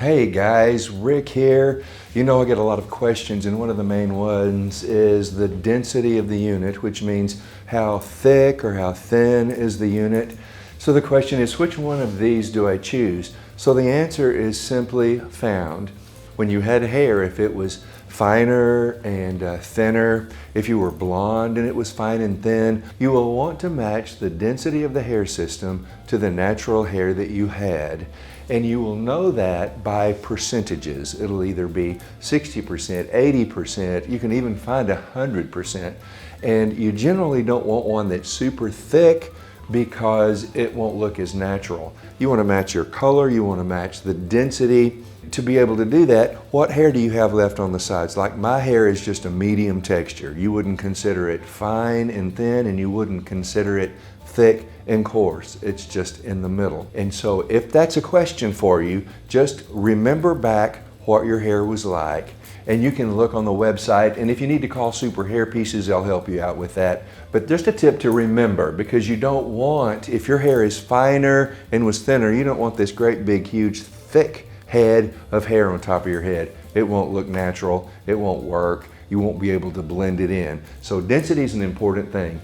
Hey guys, Rick here. You know I get a lot of questions, and one of the main ones is the density of the unit, which means how thick or how thin is the unit. So the question is, which one of these do I choose? So the answer is simply found. When you had hair, if it was finer and thinner, if you were blonde and it was fine and thin, you will want to match the density of the hair system to the natural hair that you had. And you will know that by percentages. It'll either be 60%, 80%, you can even find 100%. And you generally don't want one that's super thick because it won't look as natural. You want to match your color, you want to match the density. To be able to do that, what hair do you have left on the sides? Like my hair is just a medium texture. You wouldn't consider it fine and thin, and you wouldn't consider it thick and coarse. It's just in the middle. And so if that's a question for you, just remember back what your hair was like, and you can look on the website, and if you need to call Super Hairpieces, they'll help you out with that. But just a tip to remember, because you don't want, if your hair is finer and was thinner, you don't want this great big huge thick head of hair on top of your head. It won't look natural, it won't work, you won't be able to blend it in. So density is an important thing.